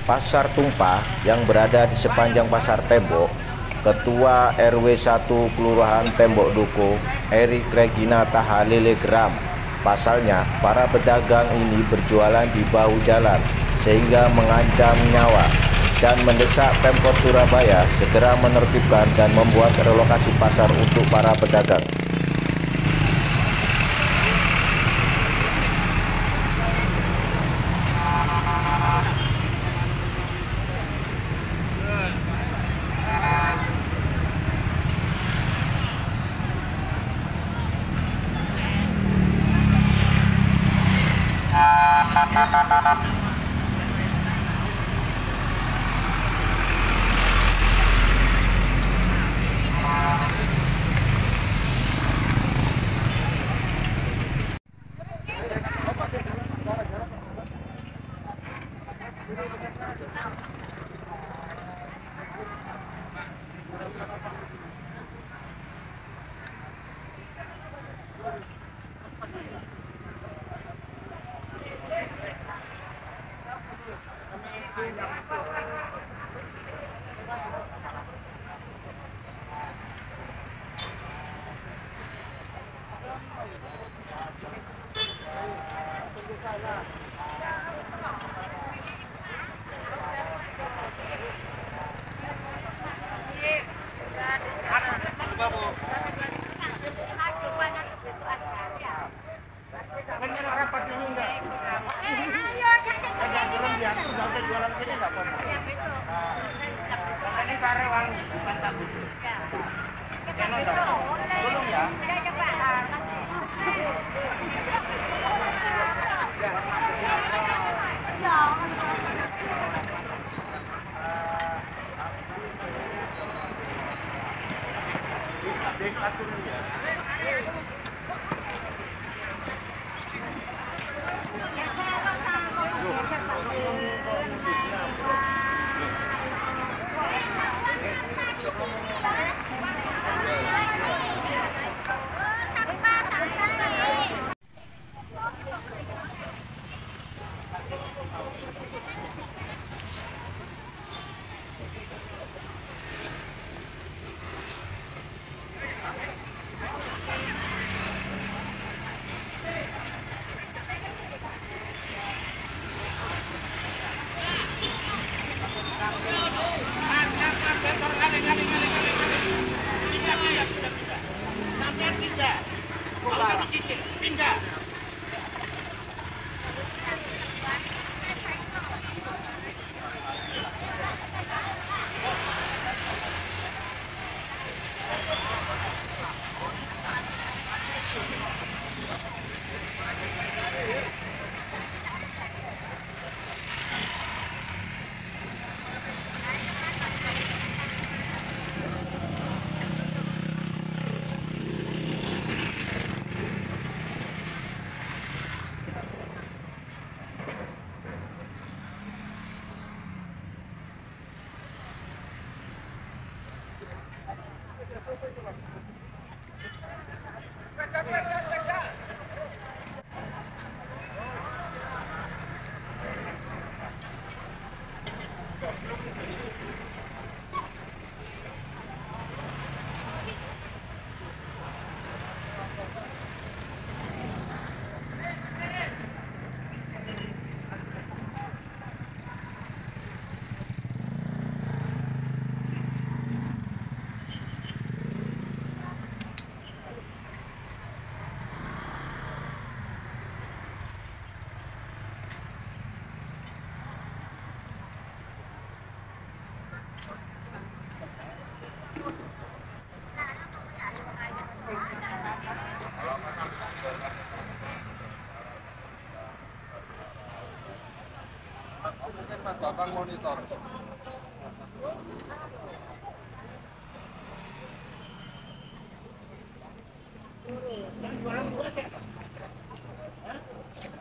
Pasar Tumpah yang berada di sepanjang Pasar Tembok, Ketua RW 1 Kelurahan Tembok Duku, Erik Regina Tahalele geram. Pasalnya, para pedagang ini berjualan di bahu jalan sehingga mengancam nyawa dan mendesak Pemkot Surabaya segera menertibkan dan membuat relokasi pasar untuk para pedagang. Bapak monitor.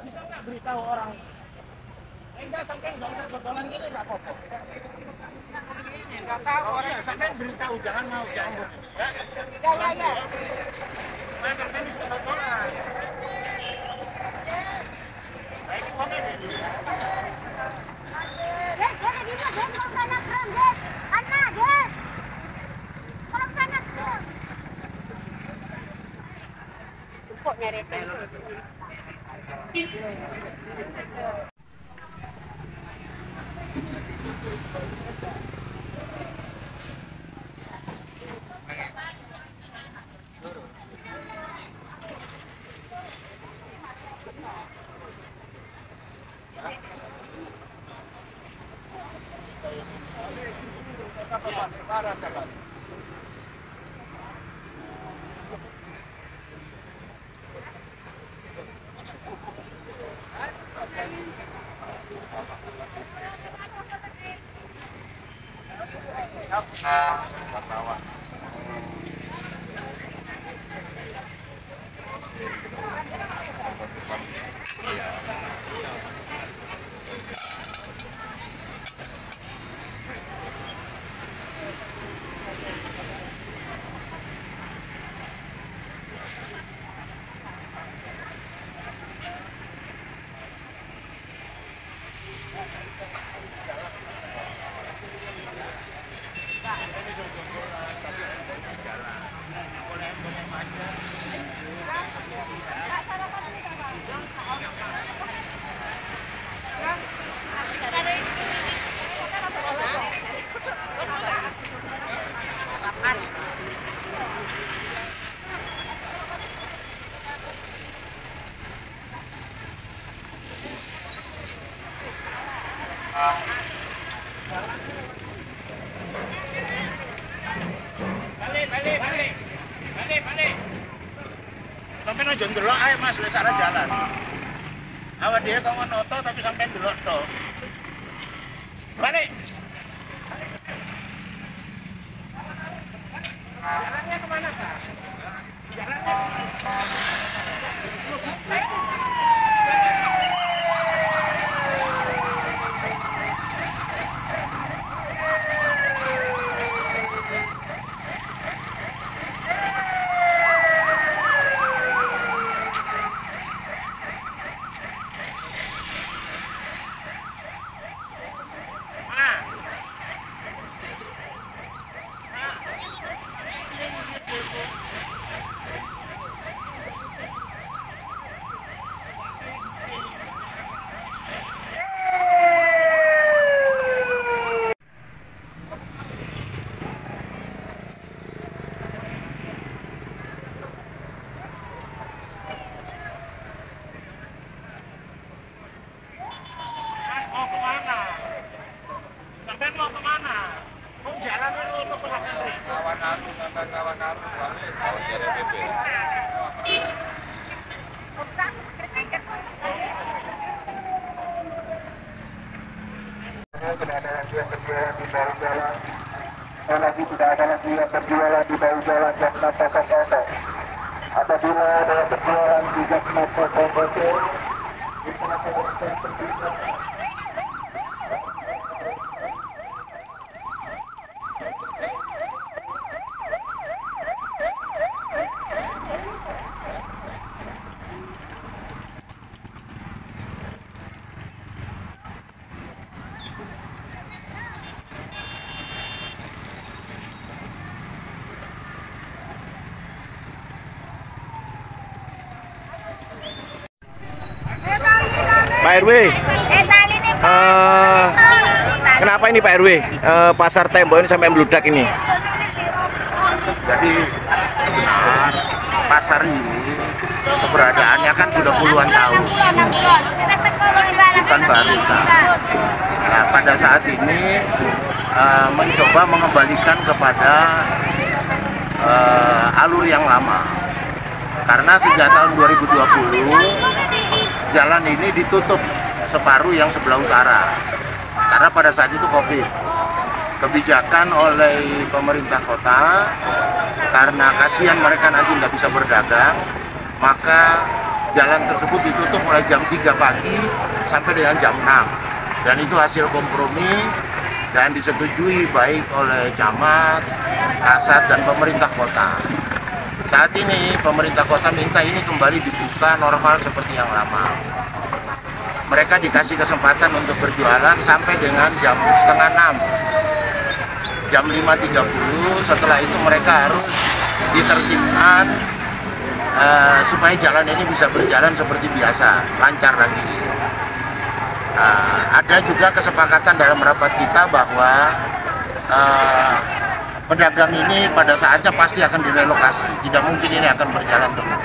Bisa nggak beritahu orang? Enggak, sampai nggak usah begolan gini nggak apa-apa. Nggak tahu. Oh ya, sampai beritahu, jangan mau, jangan mau. Ya. Nah, sampai bisa begolan. Nah, ini komen ini. Sampai aja ndelok ae Mas, wis arah jalan. Awak dhewe kok ngono tapi sampai ndelok to. Balik. Jalannya kemana Pak? Jalannya lagi tidak ada lagi yang berjualan di bawah jalan Jakarta Kota. Apabila ada yang berjualan di Jakarta Kota, Pak RW, kenapa ini Pak RW pasar Tembok ini sampai meludak ini? Jadi sebenarnya pasar ini keberadaannya kan sudah puluhan tahun, bukan baru. Nah, pada saat ini mencoba mengembalikan kepada alur yang lama, karena sejak tahun 2020 jalan ini ditutup separuh yang sebelah utara karena pada saat itu COVID. Kebijakan oleh pemerintah kota, karena kasihan mereka nanti tidak bisa berdagang, maka jalan tersebut ditutup mulai jam 3 pagi sampai dengan jam 6, dan itu hasil kompromi dan disetujui baik oleh camat, kasat, dan pemerintah kota. Saat ini pemerintah kota minta ini kembali dibuka normal seperti yang lama. Mereka dikasih kesempatan untuk berjualan sampai dengan jam setengah 6, jam 5.30. Setelah itu mereka harus ditertibkan supaya jalan ini bisa berjalan seperti biasa, lancar lagi. Ada juga kesepakatan dalam rapat kita bahwa pedagang ini pada saatnya pasti akan direlokasi, tidak mungkin ini akan berjalan terus.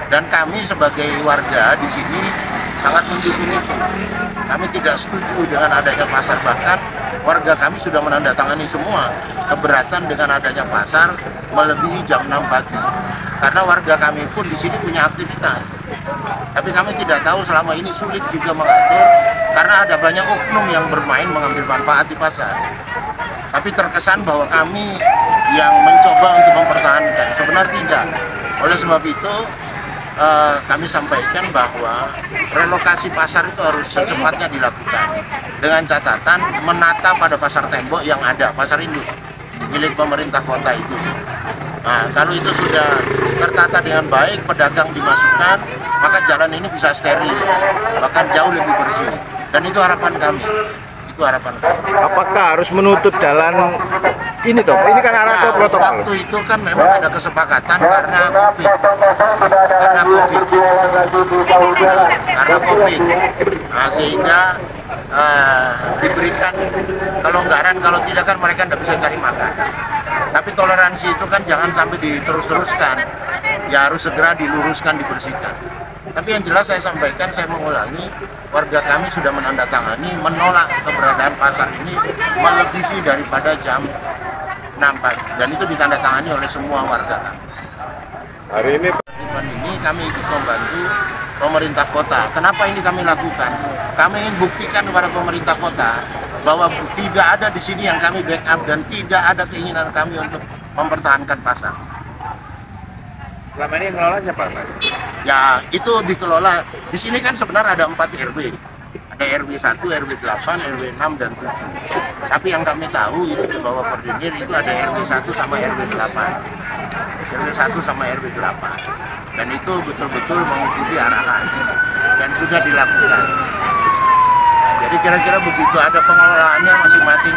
Dan kami sebagai warga di sini sangat mendukung itu. Kami tidak setuju dengan adanya pasar, bahkan warga kami sudah menandatangani semua keberatan dengan adanya pasar melebihi jam 6 pagi. Karena warga kami pun di sini punya aktivitas. Tapi kami tidak tahu selama ini sulit juga mengatur karena ada banyak oknum yang bermain mengambil manfaat di pasar. Tapi terkesan bahwa kami yang mencoba untuk mempertahankan, sebenarnya tidak. Oleh sebab itu kami sampaikan bahwa relokasi pasar itu harus secepatnya dilakukan dengan catatan menata pada pasar tembok yang ada, pasar induk milik pemerintah kota itu. Nah, kalau itu sudah tertata dengan baik, pedagang dimasukkan, maka jalan ini bisa steril, bahkan jauh lebih bersih. Dan itu harapan kami. Itu harapan kami. Apakah harus menutup jalan ini toh? Ini kan arah ke protokol. Waktu itu kan memang ada kesepakatan karena COVID. Nah, sehingga diberikan kelonggaran, kalau tidak kan mereka tidak bisa cari makan. Tapi toleransi itu kan jangan sampai diterus-teruskan, ya harus segera diluruskan, dibersihkan. Tapi yang jelas saya sampaikan, saya mengulangi, warga kami sudah menandatangani menolak keberadaan pasar ini melebihi daripada jam 6 pagi, dan itu ditandatangani oleh semua warga kami. Hari ini kami ikut membantu pemerintah kota. Kenapa ini kami lakukan? Kami ingin buktikan kepada pemerintah kota bahwa tidak ada di sini yang kami backup dan tidak ada keinginan kami untuk mempertahankan pasar. Selama ini ngelola siapa, Pak? Ya, itu dikelola. Di sini kan sebenarnya ada 4 RW. Ada RW 1, RW 8, RW 6, dan 7. Tapi yang kami tahu itu di bawah koordinir itu ada RW 1 sama RW 8. RW 1 sama RW 8. Dan itu betul-betul mengikuti arahan. Dan sudah dilakukan. Jadi kira-kira begitu, ada pengelolaannya masing-masing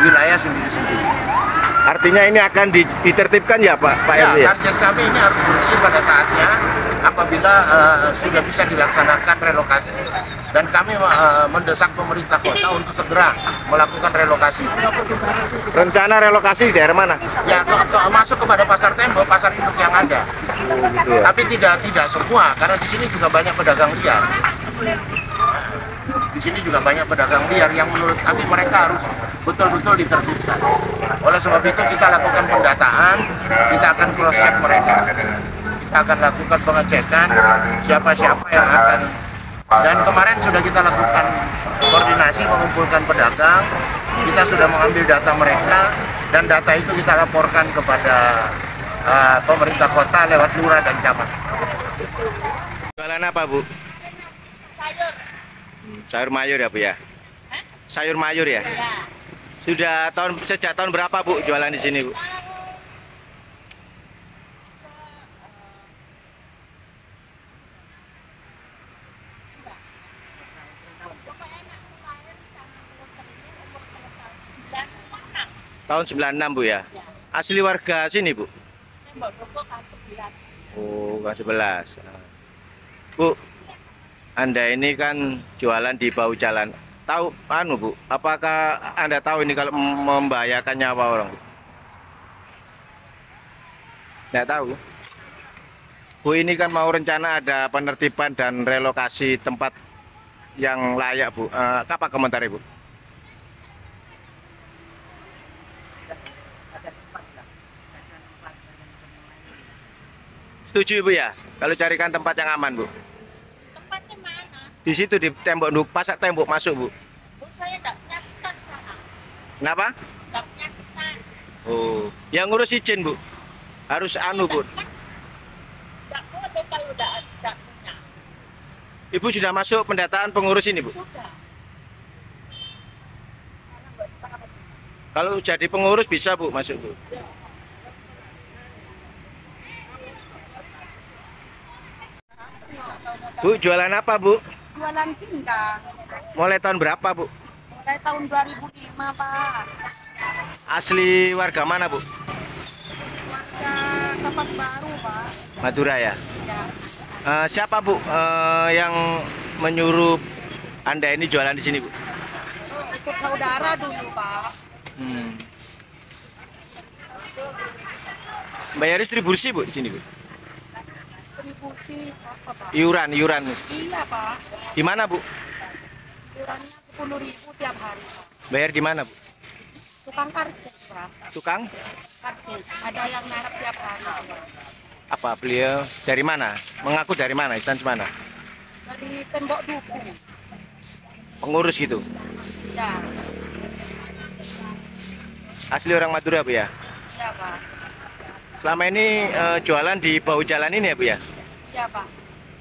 wilayah sendiri-sendiri. artinya ini akan ditertibkan ya Pak Ya, RW? target kami ini harus bersih pada saatnya apabila sudah bisa dilaksanakan relokasi. Dan kami mendesak pemerintah kota untuk segera melakukan relokasi. Rencana relokasi di daerah mana? Ya, masuk kepada pasar tembok, pasar induk yang ada. Gitu ya. Tapi tidak semua, karena di sini juga banyak pedagang liar. Di sini juga banyak pedagang liar yang menurut kami mereka harus betul-betul ditertibkan. Oleh sebab itu kita lakukan pendataan, kita akan cross check mereka. Kita akan lakukan pengecekan siapa-siapa yang akan. Dan kemarin sudah kita lakukan koordinasi mengumpulkan pedagang, kita sudah mengambil data mereka, dan data itu kita laporkan kepada pemerintah kota lewat lurah dan camat. Jualan apa Bu? Sayur. Sayur mayur ya Bu ya? Sayur mayur ya? Ya. Sudah sejak tahun berapa Bu jualan di sini Bu? Tahun 96 Bu ya? Asli warga sini Bu? Tembok Duko Gang 11. Oh, Gang 11. Bu, Anda ini kan jualan di bahu jalan. Tahu Bu, apakah Anda tahu ini kalau membahayakan nyawa orang? Nggak tahu. Bu, ini kan mau rencana ada penertiban dan relokasi tempat yang layak Bu. Apa komentarnya Bu? Setuju Bu ya? Kalau carikan tempat yang aman Bu. Tempatnya mana? Di situ di tembok pasar tembok masuk Bu. Bu, saya nggak punya setan sana. Kenapa? Nggak punya setan. Oh, yang ngurus izin Bu. Harus anu Bu. Nggak boleh kalau nggak punya. Ibu sudah masuk pendataan pengurus ini Bu. Sudah. Kalau jadi pengurus bisa Bu masuk Bu. Bu, jualan apa Bu? Jualan pinggang. Mulai tahun berapa Bu? Mulai tahun 2005, Pak. Asli warga mana Bu? Warga Kapas Baru, Pak. Madura ya. Ya. Siapa Bu yang menyuruh Anda ini jualan di sini Bu? Ikut saudara dulu, Pak. Bayar distribusi Bu di sini Bu? Distribusi apa, Pak? Iuran. Iya, Pak. Di mana Bu? Iurannya 10.000 tiap hari, Pak. Bayar di mana Bu? Tukang karcis, Pak. Tukang? Karcis. Ada yang narap tiap hari, Pak. Apa beliau dari mana? Mengaku dari mana? Instansi mana? Dari Tembok Duku. Pengurus gitu. Ya. Asli orang Madura Bu ya? Iya, Pak. Selama ini jualan di bahu jalan ini ya Bu ya? Iya, Pak.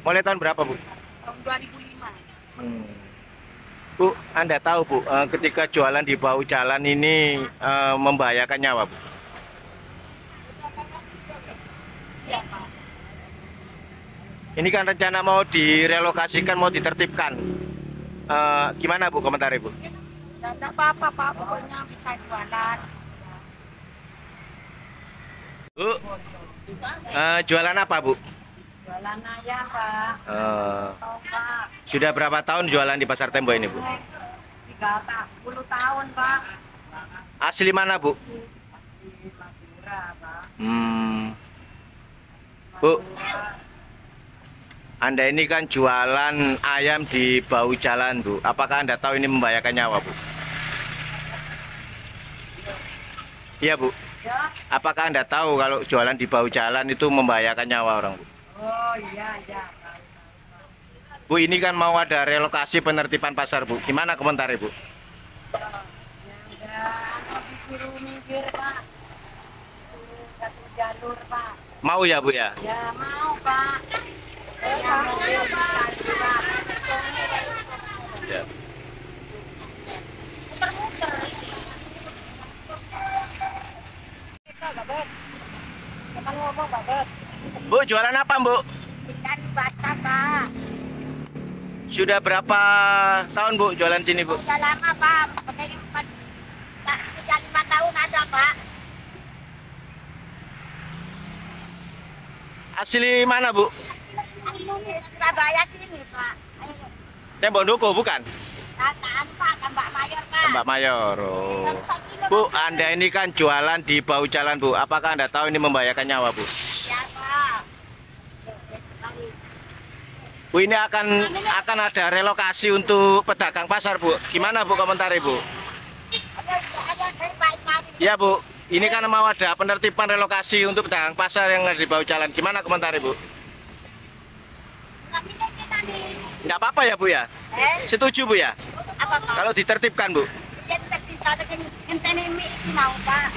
Mulai tahun berapa Bu? Tahun 2005. Bu, Anda tahu Bu, ketika jualan di bahu jalan ini membahayakan nyawa Bu? Iya, Pak. Ini kan rencana mau direlokasikan, mau ditertibkan. Gimana Bu komentarnya Bu? Ya, enggak apa-apa, Pak. Pokoknya bisa jualan. Bu, jualan apa Bu? Jualan ayam, Pak. Tahu, Pak. Sudah berapa tahun jualan di Pasar Tembok ini Bu? 30 tahun, Pak. Asli mana Bu? Di Madura, Pak. Bu, Anda ini kan jualan ayam di bahu jalan Bu. Apakah Anda tahu ini membahayakan nyawa Bu? Iya Bu. Ya. Apakah Anda tahu kalau jualan di bahu jalan itu membahayakan nyawa orang Bu? Oh, iya, iya. Bu, ini kan mau ada relokasi penertiban pasar Bu. Gimana komentarnya Bu? Ya, disuruh minggir, Pak. Disuruh satu jalur, Pak. Mau ya Bu ya? Ya, mau, Pak. Ya, mau, Pak. Ya. Babet. Jangan ngomong, Babet. Bu, jualan apa Bu? Ikan basah, Pak. Sudah berapa tahun Bu jualan sini Bu? Udah lama, Pak. Pakai 3-5 tahun ada, Pak. Asli mana Bu? Surabaya sini, Pak. Ayo. Tembok Duku bukan? Tataan, Pak. Tambak Mayor, Pak. Mbak Mayor. Oh. Bu, Anda ini kan jualan di bahu jalan Bu. Apakah Anda tahu ini membahayakan nyawa Bu? Ya, Pak. Ya, sekali. Bu, ini akan ada relokasi untuk pedagang pasar Bu. Gimana Bu komentarnya Bu? Ada Pak Ismail. Ya Bu, ini kan mau ada penertiban relokasi untuk pedagang pasar yang ada di bahu jalan. Gimana komentarnya Bu? Nggak apa-apa ya Bu ya? Setuju Bu ya? Apa, Pak? Kalau ditertibkan Bu? Jadi tertimpa dengan enten ini mau, Pak.